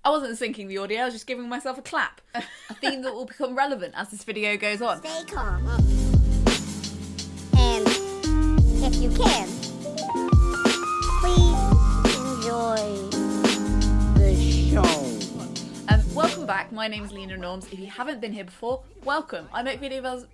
I wasn't syncing the audio, I was just giving myself a clap. A theme that will become relevant as this video goes on. Stay calm. And if you can, please enjoy the show. Welcome back, my name's Lena Norms. If you haven't been here before, welcome. I make videos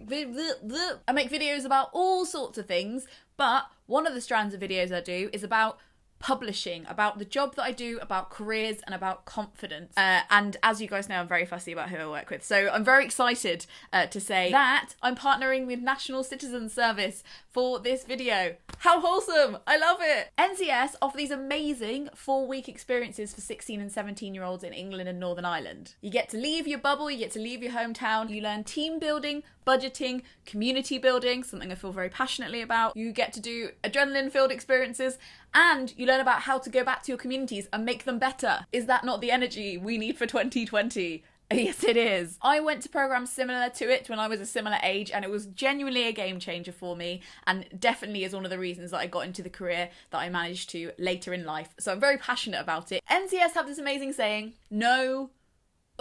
about all sorts of things, but one of the strands of videos I do is about publishing, about the job that I do, about careers, and about confidence. And as you guys know, I'm very fussy about who I work with. So I'm very excited to say that I'm partnering with National Citizen Service for this video. How wholesome! I love it! NCS offer these amazing 4-week experiences for 16 and 17-year-olds in England and Northern Ireland. You get to leave your bubble, you get to leave your hometown, you learn team building, budgeting, community building, something I feel very passionately about. You get to do adrenaline-filled experiences, and you learn about how to go back to your communities and make them better. Is that not the energy we need for 2020? Yes, it is. I went to programs similar to it when I was a similar age, and it was genuinely a game changer for me, and definitely is one of the reasons that I got into the career that I managed to later in life. So I'm very passionate about it. NCS have this amazing saying, no,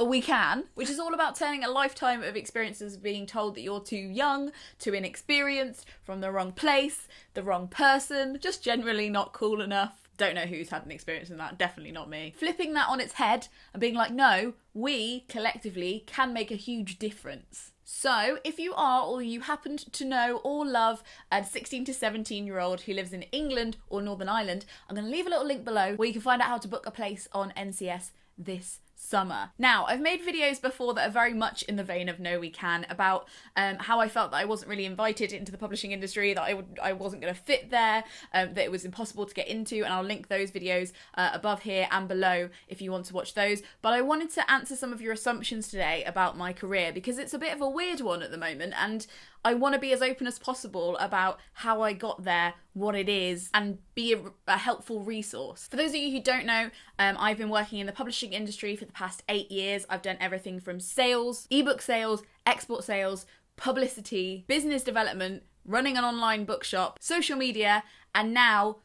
we can, which is all about turning a lifetime of experiences being told that you're too young, too inexperienced, from the wrong place, the wrong person, just generally not cool enough. Don't know who's had an experience in that, definitely not me. Flipping that on its head and being like, no, we collectively can make a huge difference. So if you are, or you happen to know or love a 16 to 17-year-old who lives in England or Northern Ireland, I'm going to leave a little link below where you can find out how to book a place on NCS this summer. Now, I've made videos before that are very much in the vein of No We Can, about how I felt that I wasn't really invited into the publishing industry, that I wasn't going to fit there, that it was impossible to get into, and I'll link those videos above here and below if you want to watch those. But I wanted to answer some of your assumptions today about my career, because it's a bit of a weird one at the moment, and I want to be as open as possible about how I got there, what it is, and be a helpful resource. For those of you who don't know, I've been working in the publishing industry for the past 8 years. I've done everything from sales, ebook sales, export sales, publicity, business development, running an online bookshop, social media, and now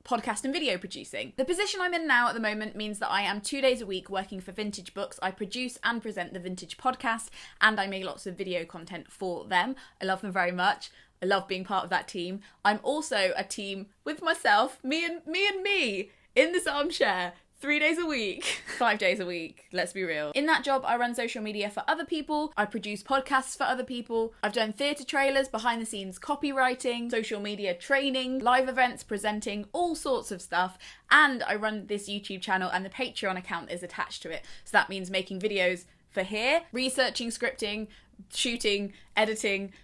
podcast and video producing. The position I'm in now at the moment means that I am 2 days a week working for Vintage Books. I produce and present the Vintage podcast, and I make lots of video content for them. I love them very much. I love being part of that team. I'm also a team with myself, me and me in this armchair. 3 days a week, 5 days a week, let's be real. In that job, I run social media for other people, I produce podcasts for other people, I've done theatre trailers, behind the scenes copywriting, social media training, live events, presenting, all sorts of stuff, and I run this YouTube channel, and the Patreon account is attached to it. So that means making videos for here, researching, scripting, shooting, editing,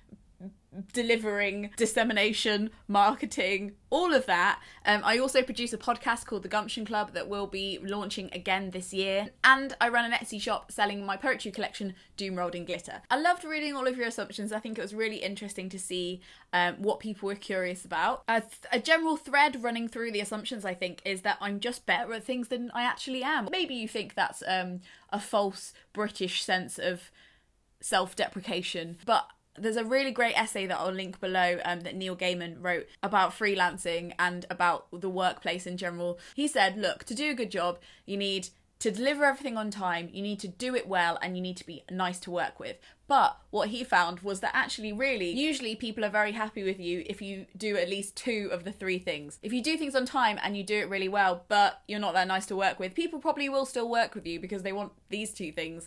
delivering, dissemination, marketing, all of that. I also produce a podcast called The Gumption Club that will be launching again this year, and I run an Etsy shop selling my poetry collection, Doom Rolled in Glitter. I loved reading all of your assumptions. I think it was really interesting to see what people were curious about. A general thread running through the assumptions, I think, is that I'm just better at things than I actually am. Maybe you think that's a false British sense of self-deprecation, but there's a really great essay that I'll link below that Neil Gaiman wrote about freelancing and about the workplace in general. He said, look, to do a good job, you need to deliver everything on time, you need to do it well, and you need to be nice to work with. But what he found was that actually really, usually people are very happy with you if you do at least 2 of the 3 things. If you do things on time and you do it really well, but you're not that nice to work with, people probably will still work with you because they want these 2 things,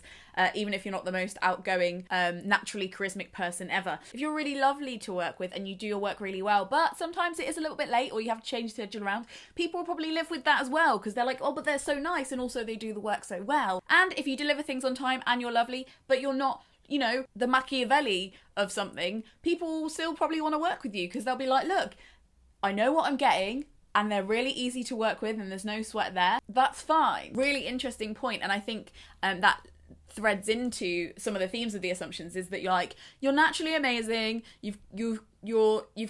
even if you're not the most outgoing, naturally charismatic person ever. If you're really lovely to work with and you do your work really well, but sometimes it is a little bit late or you have to change the schedule around, people will probably live with that as well because they're like, oh, but they're so nice and also they do the work so well. And if you deliver things on time and you're lovely, but you're not, you know, the Machiavelli of something, people will still probably want to work with you because they'll be like, look, I know what I'm getting and they're really easy to work with and there's no sweat there. That's fine. Really interesting point. And I think that threads into some of the themes of the assumptions is that you're naturally amazing. You've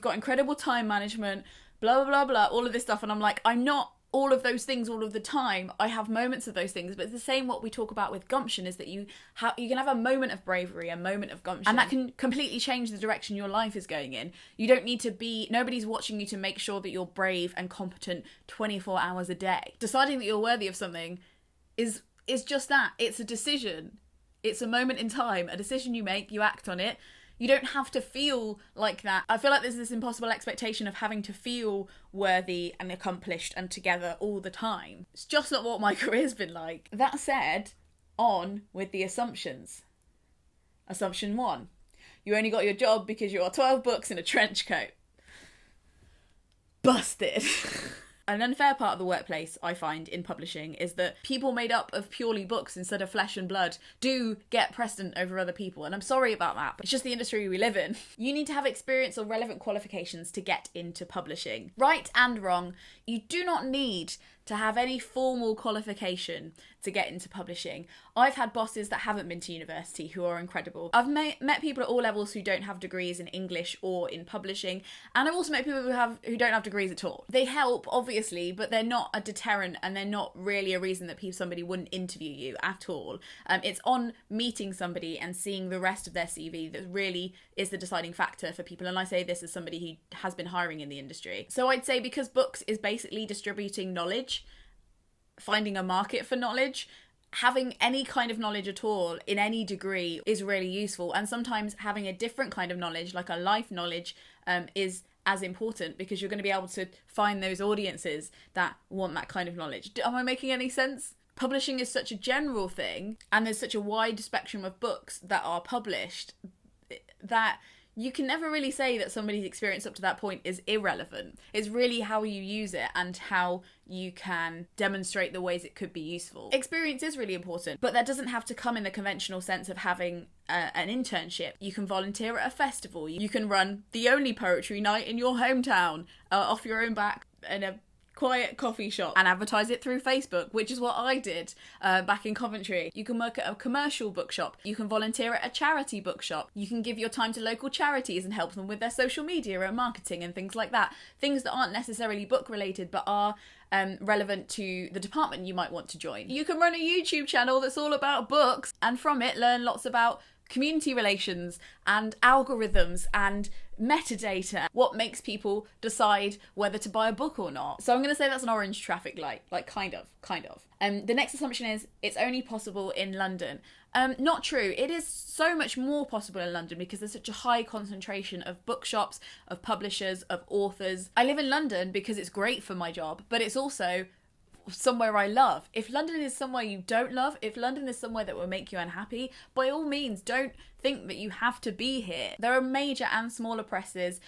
got incredible time management, blah, blah, blah, blah, all of this stuff. And I'm like, I'm not all of those things all of the time. I have moments of those things, but it's the same what we talk about with gumption is that you can have a moment of bravery, a moment of gumption, and that can completely change the direction your life is going in. You don't need to be, nobody's watching you to make sure that you're brave and competent 24 hours a day. Deciding that you're worthy of something is is just that. It's a decision. It's a moment in time, a decision you make, you act on it. You don't have to feel like that. I feel like there's this impossible expectation of having to feel worthy and accomplished and together all the time. It's just not what my career's been like. That said, on with the assumptions. Assumption 1. You only got your job because you are 12 books in a trench coat. Busted. An unfair part of the workplace, I find, in publishing is that people made up of purely books instead of flesh and blood do get precedent over other people. And I'm sorry about that, but it's just the industry we live in. You need to have experience or relevant qualifications to get into publishing. Right and wrong, you do not need to have any formal qualification to get into publishing. I've had bosses that haven't been to university who are incredible. I've met people at all levels who don't have degrees in English or in publishing, and I've also met people who don't have degrees at all. They help, obviously, but they're not a deterrent, and they're not really a reason that somebody wouldn't interview you at all. It's on meeting somebody and seeing the rest of their CV that really is the deciding factor for people, and I say this as somebody who has been hiring in the industry. So I'd say because books is basically distributing knowledge, finding a market for knowledge, having any kind of knowledge at all in any degree is really useful. And sometimes having a different kind of knowledge, like a life knowledge, is as important, because you're going to be able to find those audiences that want that kind of knowledge. Am I making any sense? Publishing is such a general thing, and there's such a wide spectrum of books that are published, that you can never really say that somebody's experience up to that point is irrelevant. It's really how you use it and how you can demonstrate the ways it could be useful. Experience is really important, but that doesn't have to come in the conventional sense of having an internship. You can volunteer at a festival. You can run the only poetry night in your hometown off your own back in a quiet coffee shop and advertise it through Facebook, which is what I did back in Coventry. You can work at a commercial bookshop. You can volunteer at a charity bookshop. You can give your time to local charities and help them with their social media and marketing and things like that. Things that aren't necessarily book related but are relevant to the department you might want to join. You can run a YouTube channel that's all about books, and from it learn lots about community relations and algorithms and metadata, what makes people decide whether to buy a book or not. So I'm going to say that's an orange traffic light, like kind of. The next assumption is it's only possible in London. Not true. It is so much more possible in London because there's such a high concentration of bookshops, of publishers, of authors. I live in London because it's great for my job, but it's also somewhere I love. If London is somewhere you don't love, if London is somewhere that will make you unhappy, by all means don't think that you have to be here. There are major and smaller presses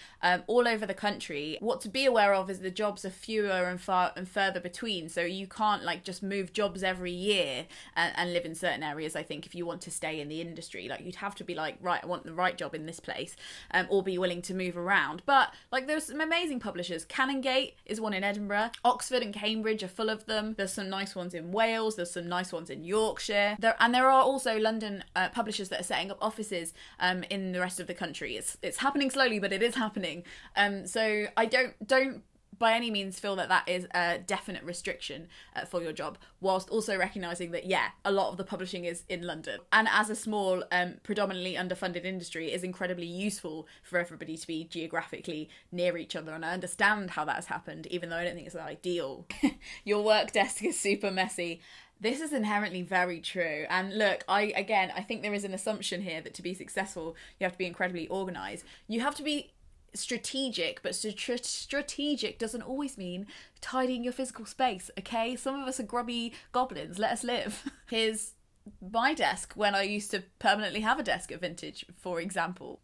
all over the country. What to be aware of is the jobs are fewer and far and further between, so you can't like just move jobs every year and live in certain areas. I think if you want to stay in the industry, like you'd have to be like, right, I want the right job in this place, or be willing to move around. But like there's some amazing publishers. Canongate is one in Edinburgh. Oxford and Cambridge are full of them. There's some nice ones in Wales. There's some nice ones in Yorkshire. There are also London publishers that are setting up offices in the rest of the country. It's happening slowly, but it is happening. So I don't by any means feel that is a definite restriction for your job, whilst also recognising that, yeah, a lot of the publishing is in London. And as a small, predominantly underfunded industry, it is incredibly useful for everybody to be geographically near each other. And I understand how that has happened, even though I don't think it's ideal. Your work desk is super messy. This is inherently very true. And look, I think there is an assumption here that to be successful, you have to be incredibly organised. You have to be strategic, but strategic doesn't always mean tidying your physical space, okay? Some of us are grubby goblins. Let us live. Here's my desk when I used to permanently have a desk at Vintage, for example.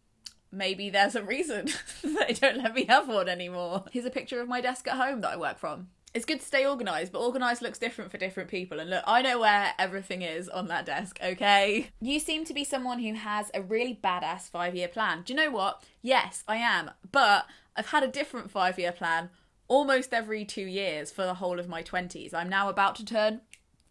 Maybe there's a reason that they don't let me have one anymore. Here's a picture of my desk at home that I work from. It's good to stay organised, but organised looks different for different people. And look, I know where everything is on that desk, okay? You seem to be someone who has a really badass 5-year plan. Do you know what? Yes, I am. But I've had a different 5-year plan almost every 2 years for the whole of my 20s. I'm now about to turn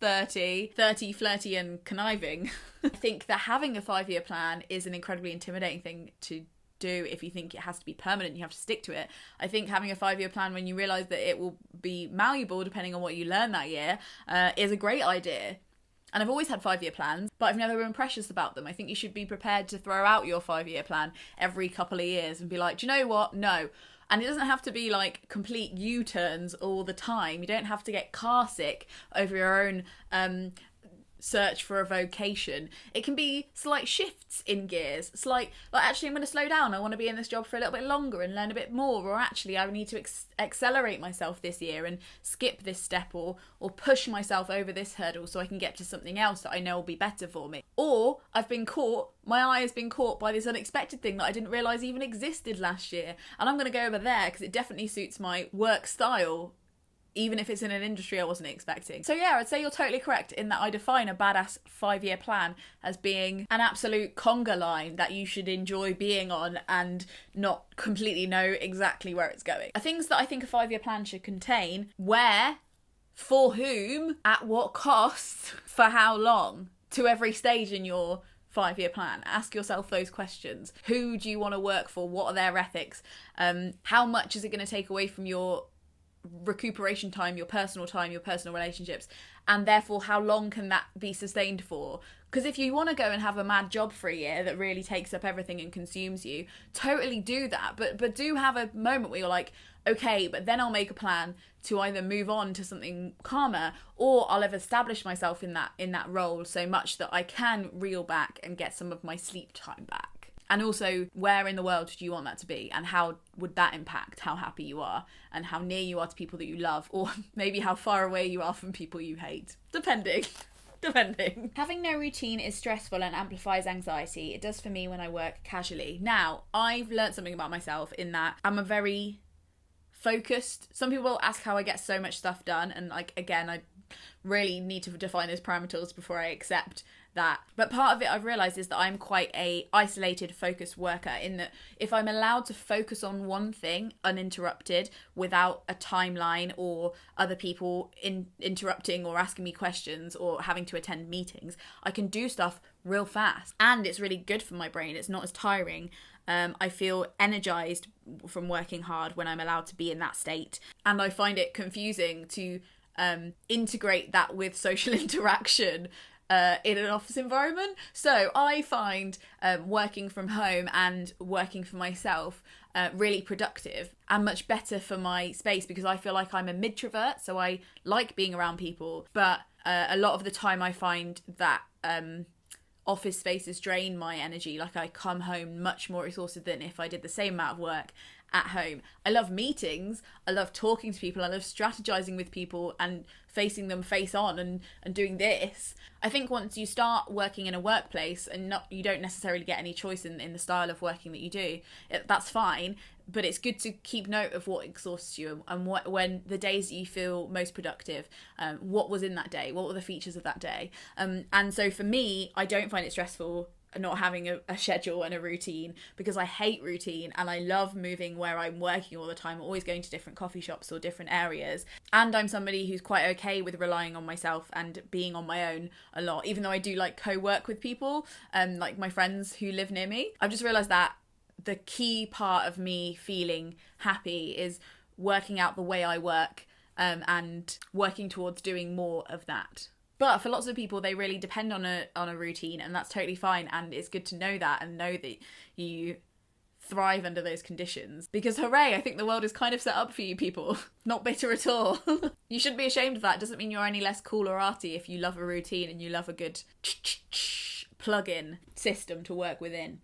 30, flirty and conniving. I think that having a 5-year plan is an incredibly intimidating thing to do if you think it has to be permanent, you have to stick to it. I think having a 5-year plan when you realise that it will be malleable depending on what you learn that year is a great idea. And I've always had 5-year plans, but I've never been precious about them. I think you should be prepared to throw out your 5-year plan every couple of years and be like, do you know what? No. And it doesn't have to be like complete U-turns all the time. You don't have to get car sick over your own search for a vocation. It can be slight shifts in gears, slight, like, actually I'm going to slow down, I want to be in this job for a little bit longer and learn a bit more, or actually I need to accelerate myself this year and skip this step, or push myself over this hurdle so I can get to something else that I know will be better for me. Or my eye has been caught by this unexpected thing that I didn't realise even existed last year, and I'm going to go over there because it definitely suits my work style, even if it's in an industry I wasn't expecting. So yeah, I'd say you're totally correct in that I define a badass 5-year plan as being an absolute conga line that you should enjoy being on and not completely know exactly where it's going. Things that I think a 5-year plan should contain: where, for whom, at what cost, for how long, to every stage in your 5-year plan. Ask yourself those questions. Who do you want to work for? What are their ethics? How much is it going to take away from your recuperation time, your personal relationships, and therefore how long can that be sustained for? Because if you want to go and have a mad job for a year that really takes up everything and consumes you, totally do that, but do have a moment where you're like, okay, but then I'll make a plan to either move on to something calmer, or I'll have established myself in that role so much that I can reel back and get some of my sleep time back. And also, where in the world do you want that to be? And how would that impact how happy you are? And how near you are to people that you love? Or maybe how far away you are from people you hate? Depending. Having no routine is stressful and amplifies anxiety. It does for me when I work casually. Now, I've learned something about myself in that I'm a very focused... Some people ask how I get so much stuff done. And like, again, I really need to define those parameters before I accept that. But part of it I've realised is that I'm quite a isolated, focused worker, in that if I'm allowed to focus on one thing uninterrupted without a timeline or other people interrupting or asking me questions or having to attend meetings, I can do stuff real fast. And it's really good for my brain. It's not as tiring. I feel energized from working hard when I'm allowed to be in that state. And I find it confusing to integrate that with social interaction in an office environment. So I find working from home and working for myself really productive and much better for my space, because I feel like I'm a mid-trovert, so I like being around people, but a lot of the time I find that office spaces drain my energy. Like, I come home much more exhausted than if I did the same amount of work at home. I love meetings, I love talking to people, I love strategizing with people and facing them face on and doing this. I think once you start working in a workplace and you don't necessarily get any choice in the style of working that you do, that's fine, but it's good to keep note of what exhausts you and when the days that you feel most productive, what was in that day, what were the features of that day. And so for me, I don't find it stressful not having a schedule and a routine, because I hate routine and I love moving where I'm working all the time, always going to different coffee shops or different areas. And I'm somebody who's quite okay with relying on myself and being on my own a lot, even though I do like co-work with people, like my friends who live near me. I've just realised that the key part of me feeling happy is working out the way I work, and working towards doing more of that. But for lots of people, they really depend on a routine, and that's totally fine. And it's good to know that and know that you thrive under those conditions. Because hooray, I think the world is kind of set up for you people. Not bitter at all. You shouldn't be ashamed of that. It doesn't mean you're any less cool or arty if you love a routine and you love a good plug-in system to work within.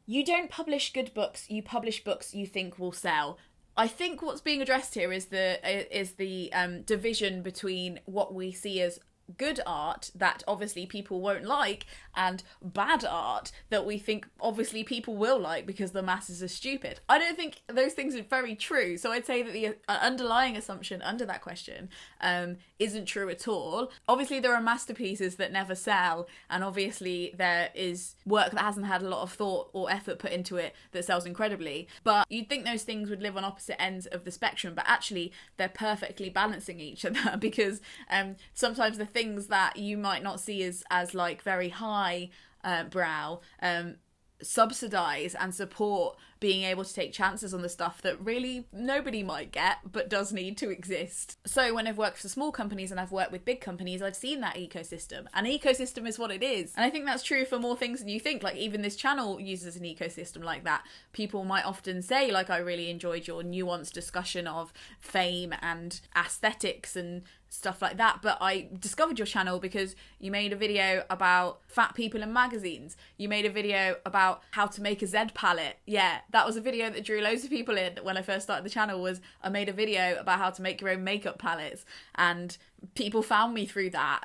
You don't publish good books, you publish books you think will sell. I think what's being addressed here is the division between what we see as good art that obviously people won't like, and bad art that we think obviously people will like because the masses are stupid. I don't think those things are very true. So I'd say that the underlying assumption under that question isn't true at all. Obviously there are masterpieces that never sell, and obviously there is work that hasn't had a lot of thought or effort put into it that sells incredibly. But you'd think those things would live on opposite ends of the spectrum, but actually they're perfectly balancing each other because sometimes the things that you might not see as like very high brow subsidize and support being able to take chances on the stuff that really nobody might get but does need to exist. So when I've worked for small companies and I've worked with big companies, I've seen that ecosystem. An ecosystem is what it is. And I think that's true for more things than you think. Like even this channel uses an ecosystem like that. People might often say, like, I really enjoyed your nuanced discussion of fame and aesthetics and stuff like that, but I discovered your channel because you made a video about fat people in magazines. You made a video about how to make a Z palette. Yeah, that was a video that drew loads of people in when I first started the channel. Was I made a video about how to make your own makeup palettes, and people found me through that.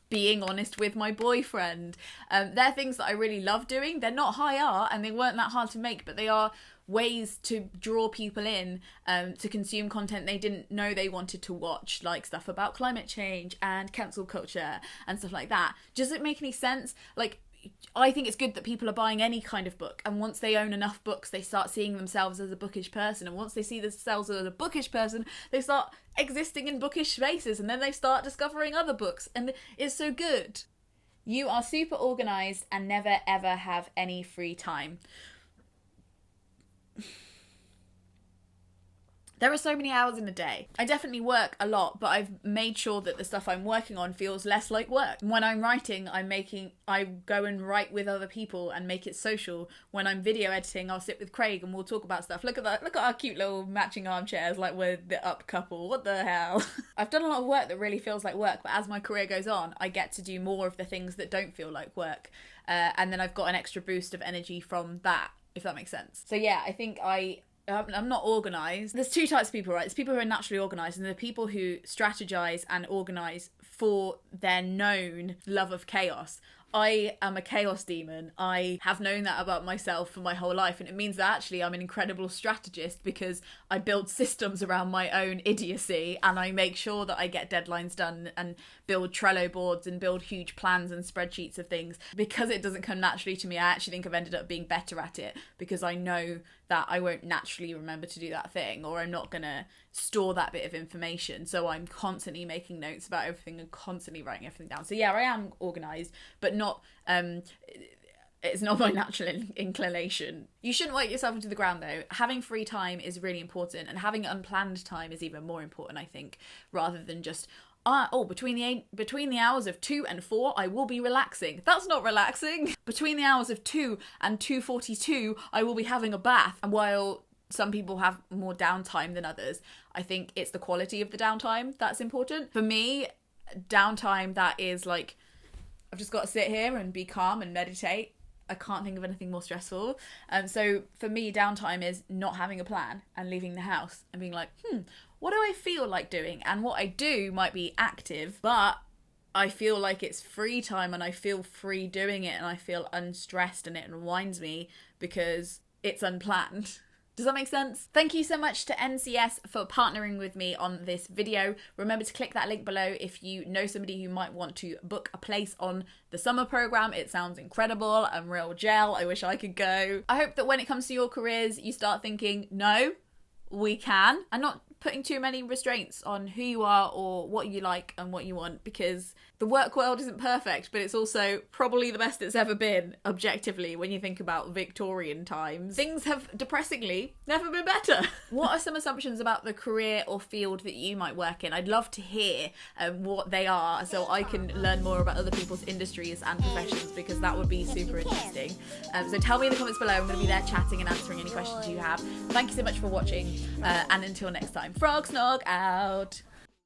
Being honest with my boyfriend. They're things that I really love doing. They're not high art and they weren't that hard to make, but they are ways to draw people in to consume content they didn't know they wanted to watch, like stuff about climate change and cancel culture and stuff like that. Does it make any sense? Like, I think it's good that people are buying any kind of book, and once they own enough books they start seeing themselves as a bookish person, and once they see themselves as a bookish person they start existing in bookish spaces, and then they start discovering other books, and it's so good. You are super organised and never ever have any free time. There are so many hours in a day. I definitely work a lot, but I've made sure that the stuff I'm working on feels less like work. When I'm writing, I go and write with other people and make it social. When I'm video editing, I'll sit with Craig and we'll talk about stuff. Look at that. Look at our cute little matching armchairs, like we're the up couple. What the hell? I've done a lot of work that really feels like work, but as my career goes on, I get to do more of the things that don't feel like work. And then I've got an extra boost of energy from that, if that makes sense. So yeah, I think I'm not organised. There's two types of people, right? There's people who are naturally organised, and there are people who strategise and organise for their known love of chaos. I am a chaos demon. I have known that about myself for my whole life, and it means that actually I'm an incredible strategist because I build systems around my own idiocy, and I make sure that I get deadlines done and build Trello boards and build huge plans and spreadsheets of things. Because it doesn't come naturally to me, I actually think I've ended up being better at it because I know that I won't naturally remember to do that thing, or I'm not gonna store that bit of information. So I'm constantly making notes about everything and constantly writing everything down. So yeah, I am organised, but not it's not my natural inclination. You shouldn't work yourself into the ground though. Having free time is really important, and having unplanned time is even more important, I think, rather than just between the hours of 2 and 4 I will be relaxing. That's not relaxing. Between the hours of 2 and 2:42 I will be having a bath. And while some people have more downtime than others, I think it's the quality of the downtime that's important. For me, downtime that is like, I've just got to sit here and be calm and meditate. I can't think of anything more stressful. So for me, downtime is not having a plan and leaving the house and being like, what do I feel like doing? And what I do might be active, but I feel like it's free time and I feel free doing it and I feel unstressed, and it unwinds me because it's unplanned. Does that make sense? Thank you so much to NCS for partnering with me on this video. Remember to click that link below if you know somebody who might want to book a place on the summer program. It sounds incredible. I'm real gel. I wish I could go. I hope that when it comes to your careers, you start thinking, no, we can, and not putting too many restraints on who you are or what you like and what you want, because the work world isn't perfect, but it's also probably the best it's ever been, objectively, when you think about Victorian times. Things have, depressingly, never been better. What are some assumptions about the career or field that you might work in? I'd love to hear what they are so I can learn more about other people's industries and professions, because that would be super interesting. So tell me in the comments below. I'm going to be there chatting and answering any questions you have. Thank you so much for watching, and until next time, Frog Snog out!